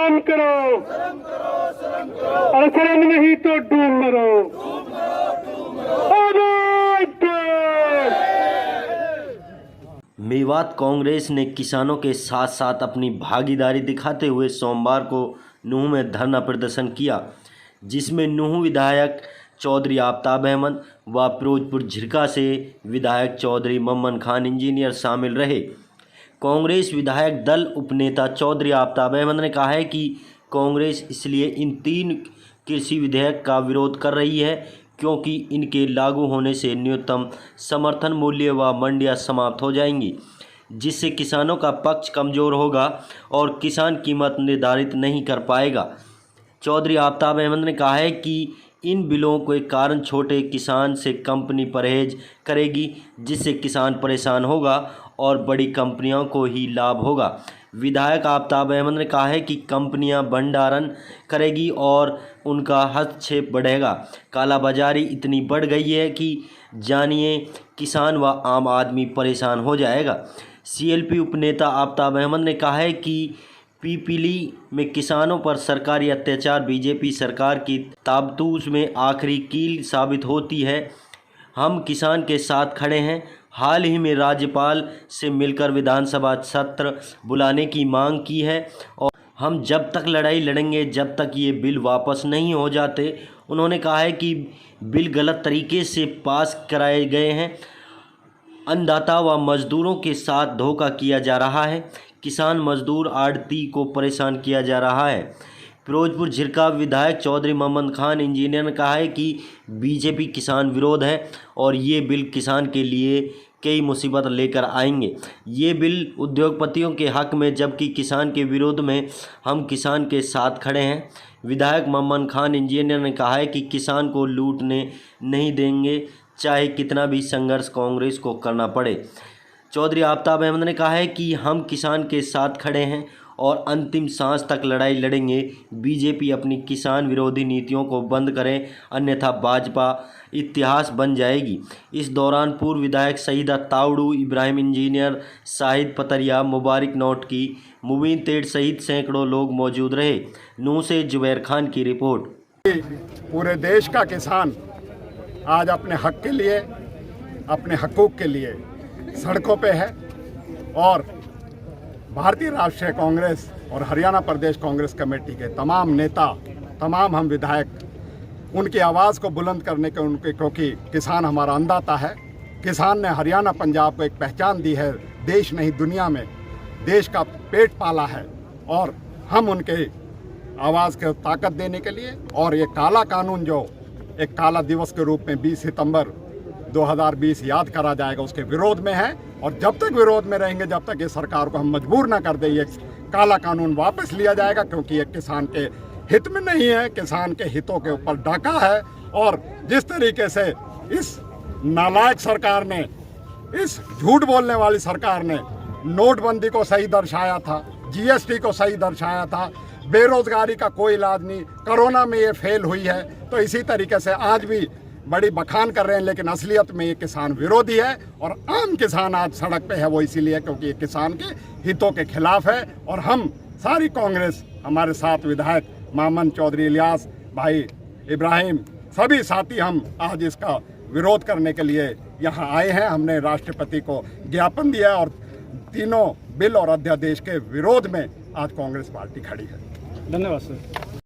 शर्म करो, और शर्म नहीं तो डूब मरो। मेवात कांग्रेस ने किसानों के साथ साथ अपनी भागीदारी दिखाते हुए सोमवार को नूंह में धरना प्रदर्शन किया, जिसमें नूंह विधायक चौधरी आफताब अहमद व फिरोजपुर झिरका से विधायक चौधरी मम्मन खान इंजीनियर शामिल रहे। कांग्रेस विधायक दल उपनेता चौधरी आफताब अहमद ने कहा है कि कांग्रेस इसलिए इन 3 कृषि विधेयक का विरोध कर रही है क्योंकि इनके लागू होने से न्यूनतम समर्थन मूल्य व मंडियां समाप्त हो जाएंगी, जिससे किसानों का पक्ष कमज़ोर होगा और किसान कीमत निर्धारित नहीं कर पाएगा। चौधरी आफताब अहमद ने कहा है कि इन बिलों के कारण छोटे किसान से कंपनी परहेज करेगी, जिससे किसान परेशान होगा और बड़ी कंपनियों को ही लाभ होगा। विधायक आफताब अहमद ने कहा है कि कंपनियां भंडारण करेगी और उनका हस्तक्षेप बढ़ेगा। कालाबाजारी इतनी बढ़ गई है कि जानिए किसान व आम आदमी परेशान हो जाएगा। सीएलपी उपनेता आफताब अहमद ने कहा है कि पीपीली में किसानों पर सरकारी अत्याचार बीजेपी सरकार की ताबतूस में आखिरी कील साबित होती है। हम किसान के साथ खड़े हैं। हाल ही में राज्यपाल से मिलकर विधानसभा सत्र बुलाने की मांग की है और हम जब तक लड़ाई लड़ेंगे जब तक ये बिल वापस नहीं हो जाते। उन्होंने कहा है कि बिल गलत तरीके से पास कराए गए हैं। अन्नदाता व मजदूरों के साथ धोखा किया जा रहा है। किसान मजदूर आड़ती को परेशान किया जा रहा है। फिरोजपुर झिरका विधायक चौधरी मम्मन खान इंजीनियर ने कहा है कि बीजेपी किसान विरोध है और ये बिल किसान के लिए कई मुसीबत लेकर आएंगे। ये बिल उद्योगपतियों के हक में जबकि किसान के विरोध में हम किसान के साथ खड़े हैं। विधायक मम्मन खान इंजीनियर ने कहा है कि किसान को लूटने नहीं देंगे, चाहे कितना भी संघर्ष कांग्रेस को करना पड़े। चौधरी आफताब अहमद ने कहा है कि हम किसान के साथ खड़े हैं और अंतिम सांस तक लड़ाई लड़ेंगे। बीजेपी अपनी किसान विरोधी नीतियों को बंद करें, अन्यथा भाजपा इतिहास बन जाएगी। इस दौरान पूर्व विधायक सईदा तावड़ू, इब्राहिम इंजीनियर, शाहिद पतरिया, मुबारक नौटकी, मुबीन तेड़ सहित सैकड़ों लोग मौजूद रहे। नूंह से जुबैर खान की रिपोर्ट। पूरे देश का किसान आज अपने हक के लिए, अपने हकूक़ के लिए सड़कों पे है और भारतीय राष्ट्रीय कांग्रेस और हरियाणा प्रदेश कांग्रेस कमेटी के तमाम नेता, तमाम हम विधायक उनकी आवाज़ को बुलंद करने के क्योंकि किसान हमारा अन्नदाता है। किसान ने हरियाणा पंजाब को एक पहचान दी है, देश नहीं दुनिया में देश का पेट पाला है और हम उनके आवाज़ को ताकत देने के लिए और ये काला कानून जो एक काला दिवस के रूप में 20 सितंबर 2020 याद करा जाएगा, उसके विरोध में है। और जब तक विरोध में रहेंगे, जब तक ये सरकार को हम मजबूर ना कर दें, ये काला कानून वापस लिया जाएगा क्योंकि ये किसान के हित में नहीं है, किसान के हितों के ऊपर डाका है। और जिस तरीके से इस नालायक सरकार ने, इस झूठ बोलने वाली सरकार ने नोटबंदी को सही दर्शाया था, जीएसटी को सही दर्शाया था, बेरोजगारी का कोई इलाज नहीं, कोरोना में ये फेल हुई है, तो इसी तरीके से आज भी बड़ी बखान कर रहे हैं, लेकिन असलियत में ये किसान विरोधी है। और आम किसान आज सड़क पे है, वो इसीलिए क्योंकि ये किसान के हितों के खिलाफ है। और हम सारी कांग्रेस, हमारे साथ विधायक मामन चौधरी, इलियास भाई, इब्राहिम, सभी साथी हम आज इसका विरोध करने के लिए यहाँ आए हैं। हमने राष्ट्रपति को ज्ञापन दिया और तीनों बिल और अध्यादेश के विरोध में आज कांग्रेस पार्टी खड़ी है। धन्यवाद सर।